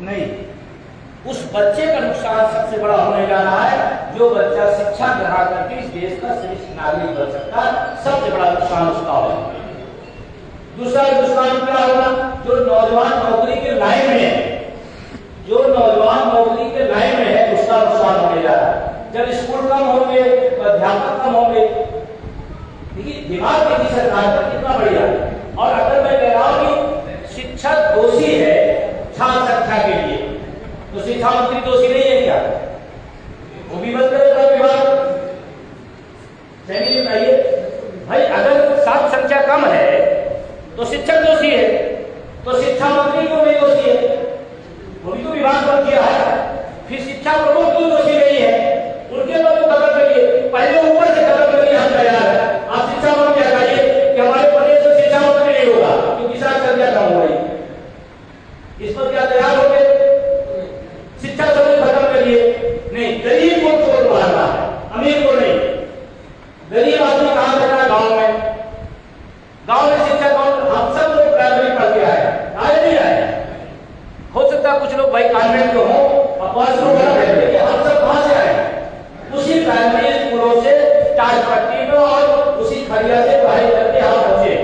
नहीं, उस बच्चे का नुकसान सबसे बड़ा होने जा रहा है जो बच्चा शिक्षा ग्रहण करके इस देश का श्रेष्ठ नागरिक बन सकता है। सबसे बड़ा नुकसान उसका होगा। दूसरा नुकसान क्या होगा? जो नौजवान नौकरी के लाइन में है, जो नौजवान नौकरी के लाइन में है, उसका नुकसान होने जा रहा है। जब स्कूल कम होंगे, अध्यापक कम होंगे, देखिए दिमाग देखिए सरकार का कितना बढ़िया। और अगर मैं कह रहा हूं कि शिक्षक दोषी है छात्र संख्या के लिए, तो शिक्षा मंत्री दोषी नहीं है क्या? वो भी बंद करेगा विभाग। सही बताइए भाई, अगर छात्र संख्या कम है तो शिक्षक दोषी है, तो शिक्षा मंत्री क्यों नहीं दोषी है? वो भी तो विभाग बंद किया है। फिर शिक्षा प्रमुख क्यों दोषी नहीं है? उनके पर तो खत्म करिए, पहले ऊपर से खत्म करिए, हम तैयार है। आप शिक्षा मंत्री हटाइए कि हमारे प्रदेश में शिक्षा मंत्री नहीं होगा क्योंकि छात्र संख्या कम हो रही। इस पर क्या तैयार हो गए? शिक्षा मंत्री खत्म करिए। नहीं, गरीब को छोड़ मारना है, अमीर को नहीं। गरीब आदमी कहां रहता है? गांव में। गांव में शिक्षा कौन? हम सब लोग प्राइमरी पढ़ के आए नहीं आए? हो सकता है कुछ लोग भाई कॉन्वेंट के हों, अपवाद हम सब कहां से आए? उसी प्राइमरी स्कूलों से टाटपट्टी में और उसी खड़िया से पढ़ाई करके यहाँ पहुंचे।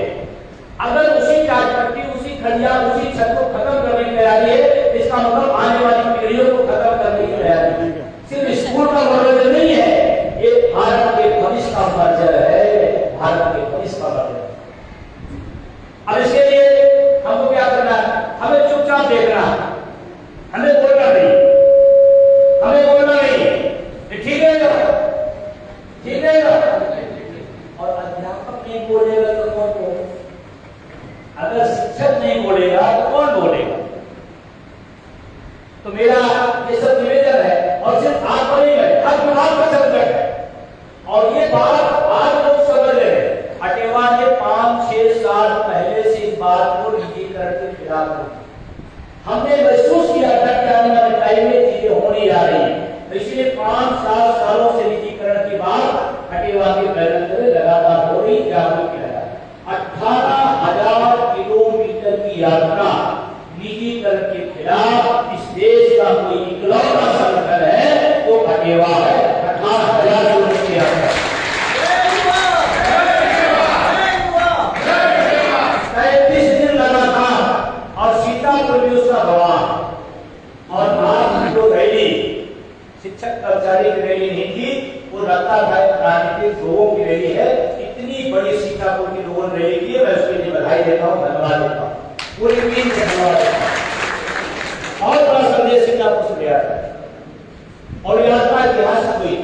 अगर उसी टाटपट्टी, उसी खड़िया, उसी छत को खत्म करने की तैयारी है, इसका मतलब आने वाली पीढ़ियों को खत्म करने की तैयारी है। सिर्फ स्कूल का मनोरंजन नहीं है, ये भारत के भविष्य का मंजर है, भारत के भविष्य का मंजर। अब इसके लिए हमको क्या करना है? हमें चुपचाप देखना है, हमें बोलना नहीं, हमें बोलना नहीं। ठीक है ना? ठीक है ना? और अध्यापक नहीं बोलेगा तो कौन बोलेगा? अगर शिक्षक नहीं बोलेगा तो कौन बोलेगा? तो मेरा ये सब निवेदन है, और सिर्फ आप पर नहीं है, हर विभाग का संकट है। और ये बात आज लोग समझ रहे हैं। अटेवा ने 5-6 साल पहले से इस बात को निजीकरण के खिलाफ था। हमने महसूस किया था कि आने वाले टाइम में चीजें होने जा रही है, इसलिए 5-7 सालों से निजीकरण की बात अटेवा के बैनर से लगातार हो रही, जागरूक किया जा रहा है। 18,000 किलोमीटर की यात्रा निजीकरण के खिलाफ इस देश का कोई इकलौता संगठन है तो अटेवा है। 18,000 किलोमीटर की यात्रा, 35 दिन लगातार, और सीतापुर भी उसका गवाह। और आज जो रैली शिक्षक कर्मचारी की रैली नहीं थी, वो रत्ता राजनीतिक लोगों की रैली है। इतनी बड़ी सीतापुर के लोगों ने रैली की है, मैं उसके लिए बधाई देता हूँ, धन्यवाद देता हूँ, पूरी टीम से धन्यवाद देता हूँ। और बड़ा संदेश सीतापुर से लिया था और यात्रा ऐतिहासिक हुई।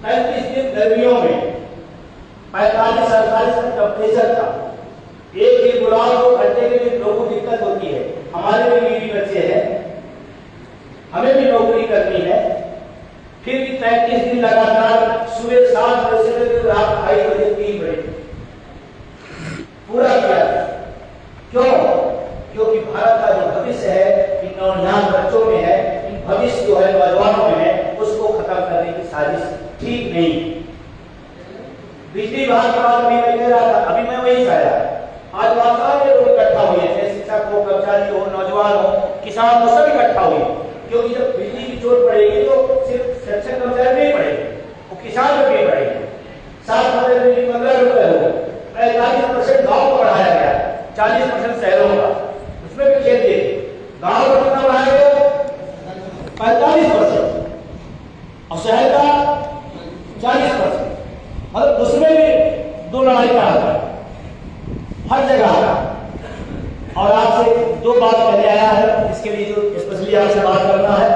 35 दिन गर्मियों में 45-48 टेम्परेचर था। एक ही गुलाब 2 घंटे के लिए लोगों को दिक्कत होती है। हमारे भी बीवी बच्चे हैं, हमें भी नौकरी करनी है, फिर भी 35 दिन लगातार सुबह 7 बजे से लेकर रात 2:30 बजे 3 बजे पूरा किया। क्यों? क्योंकि भारत का जो भविष्य है इन नौजवान बच्चों में है, इन भविष्य जो है नौजवानों में है, उसको खत्म करने की साजिश ठीक नहीं। बिजली विभाग की बात अभी मैं कह रहा था, अभी मैं वही कहा। आज बहुत सारे लोग इकट्ठा हुए थे, शिक्षक हो, कर्मचारी हो, नौजवान हो, किसान हो, सब इकट्ठा हुए। क्योंकि जब बिजली की चोट पड़ेगी तो सिर्फ शिक्षक कर्मचारी नहीं पड़ेगी, वो किसान को भी पड़ेगी। 7 रुपए 15 रुपए हो गए। 45% गाँव को बढ़ाया गया, 40% शहरों का, उसमें भी खेल देखिए। गाँव को कितना बढ़ाया गया? 45%, और शहर का 40%। मतलब उसमें भी 2 लड़ाई का है हर जगह। और आपसे 2 बात पहले आया है, इसके लिए जो स्पेशली आपसे बात करना है।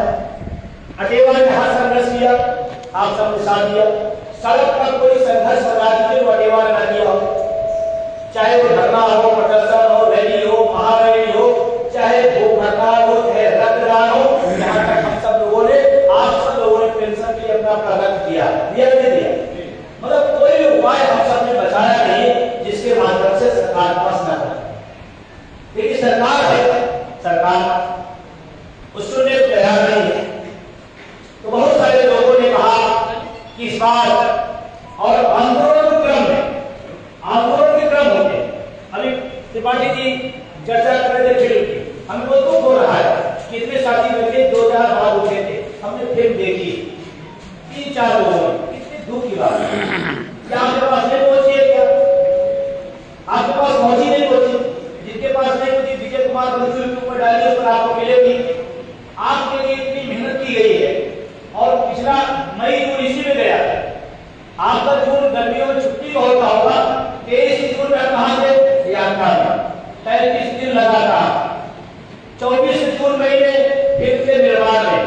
अटेवा ने हर संघर्ष किया, आप सबने साथ दिया। सड़क पर कोई संघर्ष बता दीजिए तो अटेवा ने ना किया हो, चाहे वो धरना हो, प्रदर्शन हो, रैली हो, महारैली हो, चाहे भूख हड़ताल हो, चाहे रक्तदान हो। यहाँ तक हम सब लोगों ने, आप सब लोगों ने पेंशन के लिए अपना रक्त दिया, दिया नहीं दिया? मतलब कोई उपाय हम सब ने बताया नहीं जिसके माध्यम से सरकार पास न करे। लेकिन सरकार है, सरकार उस सुनने को तैयार नहीं है। तो बहुत सारे लोगों ने कहा कि इस बार, और आंदोलन के क्रम में, आंदोलन के क्रम होते, अभी त्रिपाठी जी चर्चा कर रहे थे, हमें वो दुख हो रहा है आपको मिलेगी। आपके लिए इतनी मेहनत की गई है और पिछला मई जून इसी में गया। आपका जून गर्मियों में छुट्टी का होता होगा, 23 जून में कहां से यात्रा में 35 दिन लगातार, 24 जून महीने फिर से निर्माण में।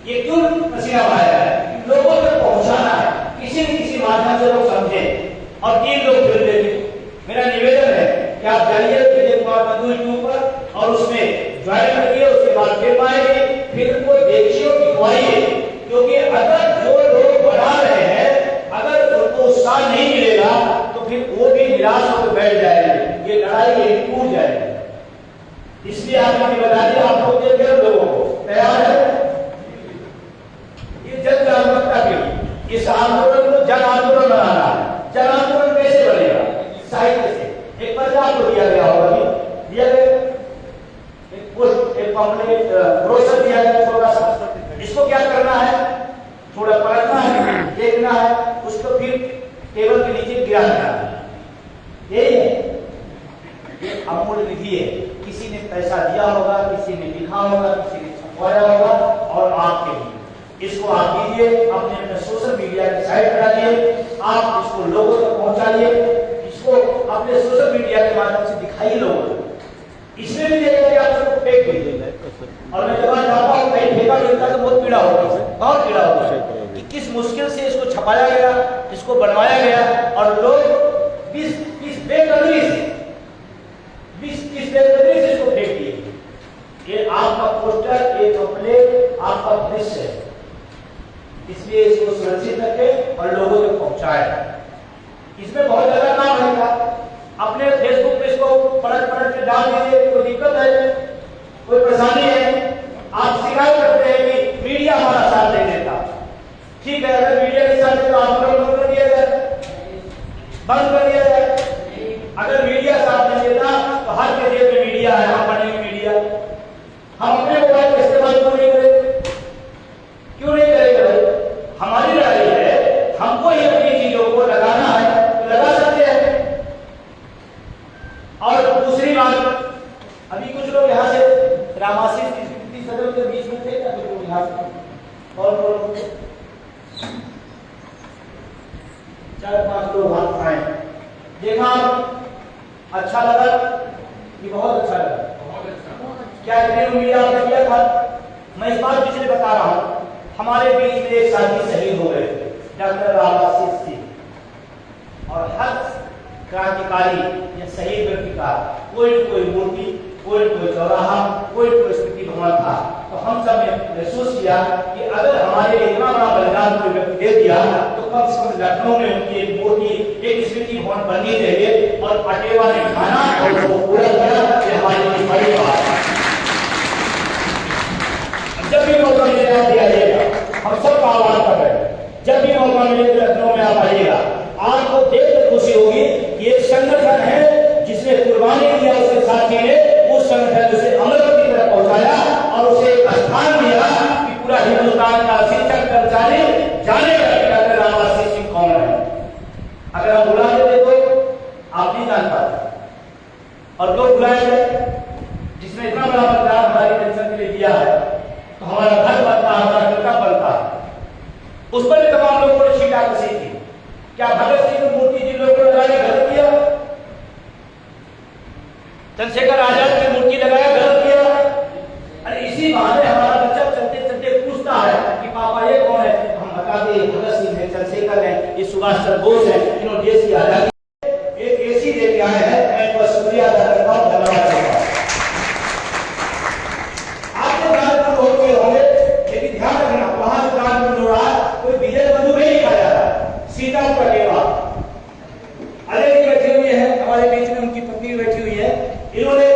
ये क्यों पसीना बहाया है? लोगों तक पहुंचाना है, किसी न किसी माध्यम से लोग समझे और 3 लोग जुड़ लेंगे। मेरा निवेदन है कि आप जाइए विजय कुमार मधु यूट्यूब पर और उसमें ज्वाइन करिए, उसके बाद फिर आएंगे, फिर उनको देखिए और दिखवाइए। क्योंकि अगर जो लोग बढ़ा रहे हैं, अगर उनको उत्साह नहीं मिलेगा तो फिर वो भी निराश होकर बैठ जाएंगे, ये लड़ाई ये टूट जाएगी। इसलिए आपने बता दिया, आप लोग लोगों को तैयार है ये जन जागरूकता के लिए, इस आंदोलन को जन आंदोलन बनाना है। जन आंदोलन कैसे बनेगा? साहित्य से। एक पर्चा आपको दिया गया होगा, दिया गया एक पम्पलेट ब्रोशर दिया गया छोटा सा। इसको क्या करना है? थोड़ा पढ़ना है, देखना है, उसको फिर टेबल के नीचे गिरा देना है। यही है, ये अमूल्य निधि है। किसी ने पैसा दिया होगा, किसी ने लिखा होगा, किसी ने छपवाया होगा और आपके लिए इसको आप दीजिए, अपने सोशल मीडिया की साइट पर डालिए, आप इसको लोगों तक पहुंचाइए, इसको अपने सोशल मीडिया के माध्यम से दिखाइए लोगों को। इसमें भी देखिए कि आप सबको फेंक दीजिए। और मैं जब जाता हूँ कहीं फेंका मिलता है तो बहुत पीड़ा होती है, बहुत पीड़ा होता है कि किस मुश्किल से इसको छपाया गया, इसको बनवाया गया और लोग 20 बेकदरी से इसको फेंक दिए। ये आपका पोस्टर, ये पम्फलेट आपका दृश्य है, इसलिए इसको सुरक्षित रखें और लोगों तक पहुंचाएं। इसमें बहुत ज्यादा काम रहेगा। अपने फेसबुक पे इसको पलट के डाल दीजिए। कोई दिक्कत है, कोई परेशानी है, आप शिकायत करते हैं कि मीडिया हमारा साथ नहीं देता, ठीक है, अगर मीडिया के साथ तो आंदोलन बंद कर दिया जाए, बंद कर दिया जाए। अगर मीडिया साथ नहीं देता तो हर के जेब में मीडिया है, हम बनेंगे मीडिया। हम अपने मोबाइल का इस्तेमाल क्यों नहीं करेंगे? क्यों नहीं करेंगे भाई? हमारी लड़ाई है, हमको ही अपनी चीजों को लगाना है तो लगा सकते हैं। और दूसरी बात, अभी कुछ लोग यहाँ से रामासी सदन के बीच में थे, क्या कुछ लोग यहाँ से और 4-5 लोग हाथ उठाए, देखा अच्छा लगा कि बहुत अच्छा लगा? क्या इतनी उम्मीद आपने किया था? मैं इस बात पिछले बता रहा हूं, हमारे बीच में एक साथी शहीद हो गए, डॉक्टर रामाशीष सिंह। और हर क्रांतिकारी या शहीद व्यक्ति का कोई न कोई मूर्ति, कोई न कोई चौराहा, कोई न कोई स्मृति भवन था। तो हम सब ने महसूस किया कि अगर हमारे लिए इतना बड़ा बलिदान कोई व्यक्ति दे दिया तो कम से कम लखनऊ में उनकी एक मूर्ति, एक स्मृति भवन बननी चाहिए। और पटेवा ने खाना और वो पूरा किया, हमारे लिए बड़ी बात है। जब भी मौका मिलेगा दिया जाएगा, हम सब आह्वान कर रहे हैं, जब भी मौका मिले लखनऊ में आप आइएगा। आपको देख खुशी होगी कि एक संगठन है जिसने कुर्बानी दिया, उसके साथी ने उस संगठन से अमृत की तरफ पहुंचाया और उसे एक स्थान दिया कि पूरा हिंदुस्तान का शिक्षक कर्मचारी जानेगा कि डॉक्टर रामाशीष सिंह कौन है। अगर हम बुला देते तो आप नहीं जान पाते और लोग बुलाए गए, जिसने इतना बड़ा बलिदान हमारी पेंशन के लिए दिया है, तो हमारा घर बनता, हमारा लड़का बनता। उस पर भी तमाम लोगों ने छीटा कसी थी। क्या भगत सिंह की मूर्ति जिन लोगों ने लगाने गलत किया? चंद्रशेखर आजाद की मूर्ति लगाया, गलत किया? अरे इसी बहाने हमारा बच्चा चलते चलते पूछता है कि पापा ये कौन है? हम बताते हैं भगत सिंह है, चंद्रशेखर है, ये सुभाष चंद्र बोस है, इन्होंने देश की आजादी एक एसी दे के आए हैं। मैं इनका शुक्रिया अदा करता हूँ, धन्यवाद करता हूँ। आपके दान होंगे होंगे, लेकिन ध्यान रखना वहां से दान हो रहा है, कोई विजय बंधु नहीं लिखा जा रहा, सीधा पटेवा। अजय जी बैठे हुए हैं हमारे बीच में, उनकी पत्नी बैठी हुई है, इन्होंने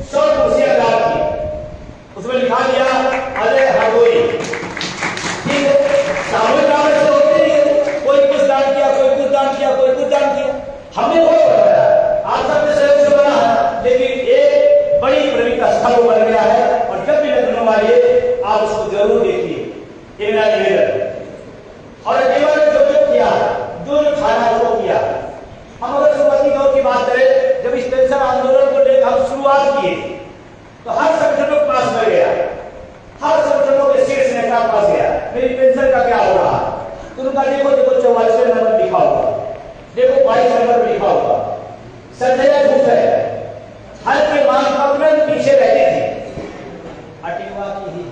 100 कुर्सियां दान की, उसमें लिखा दिया अजय हरदोई। ठीक है, सामूहिक दान से होते नहीं है, कोई कुछ दान किया, कोई कुछ दान किया, कोई कुछ दान किया। हमने बहुत बताया, आप सबने सहयोग से बना है, लेकिन एक बड़ी प्रेमी का स्थल बन गया है। और जब भी लखनऊ आइए आप उसको जरूर देखिए, ये मेरा निवेदन। और केवल जो किया, जो खाना उसको किया। हम अगर शुरुआती दौर की बात करें, जब इस पेंशन आंदोलन को लेकर हम शुरुआत किए तो हर संगठनों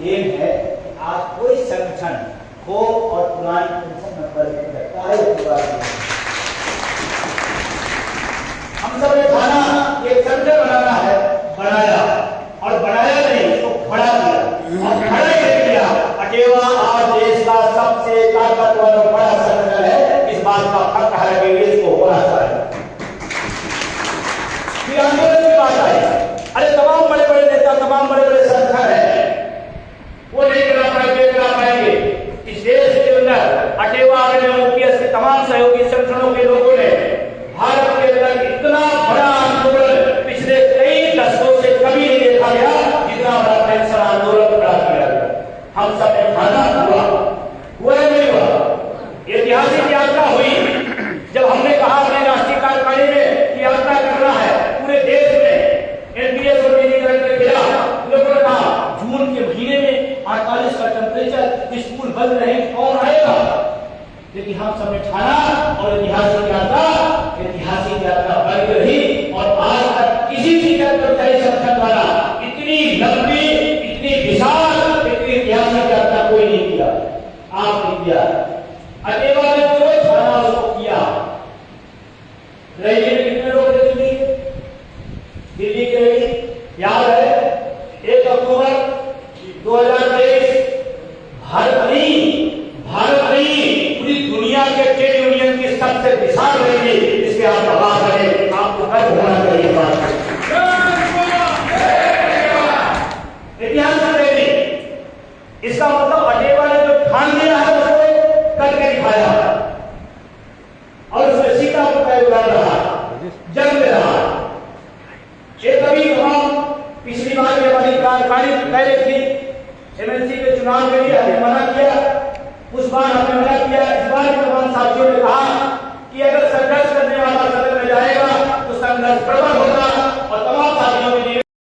देन है कि आज कोई संगठन हो और पुरानी पेंशन नंबर में करता है। हम सब ने ठाना एक संगठन बनाना है, बनाया और बनाया नहीं उसको खड़ा किया और खड़ा ही किया। अटेवा आज देश का सबसे ताकतवर और बड़ा संगठन है, इस बात का फर्क है कि इसको होना चाहिए। फिर आंदोलन की बात आई, अरे तमाम बड़े बड़े नेता, तमाम बड़े बड़े संगठन है, वो नहीं करा पाएंगे। इस देश के अंदर अटेवा ओपीएस के तमाम सहयोगी संगठनों के लोगों ने भारत के अंदर इतना बड़ा आंदोलन पिछले कई दशकों से कभी नहीं देखा गया, जितना बड़ा पेंशन आंदोलन खड़ा किया गया। हम सब ने ठाना हुआ नहीं हुआ। ऐतिहासिक यात्रा हुई जब हमने कहा अपने राष्ट्रीय कार्यकारिणी में कि यात्रा करना है पूरे देश में एनपीएस और निजीकरण के खिलाफ। लोगों ने कहा जून के महीने में 48 का टेम्परेचर, स्कूल बंद रहे, कौन आएगा? लेकिन हम सब ने ठाना और ऐतिहासिक यात्रा बन रही और आज तक किसी भी कर्मचारी संगठन द्वारा इतनी लंबी, इतनी विशाल, इतनी ऐतिहासिक यात्रा कोई नहीं किया। आपने किया, अटेवा ने जो ठाना उसको किया। रैली में कितने लोग थे? दिल्ली के रैली याद है 1 अक्टूबर 2023 भारत नहीं पूरी दुनिया के ट्रेड यूनियन की सबसे विशाल रैली, इसके आप आभार करें, आपको गर्व होना चाहिए। ऐतिहासिक रैली, इसका मतलब अटेवा ने जो ठान लिया है उसको करके दिखाया और उसमें सीता को पैर उड़ा रहा, जंग में रहा। ये कभी हम पिछली बार ये हमारी कार्यकारिणी पहले थी, एमएलसी के चुनाव के लिए हमने मना किया, उस बार हमने मना किया। इस बार साथियों ने कहा कि अगर संघर्ष करने वाला सदन में जाएगा तो संघर्ष प्रबल होगा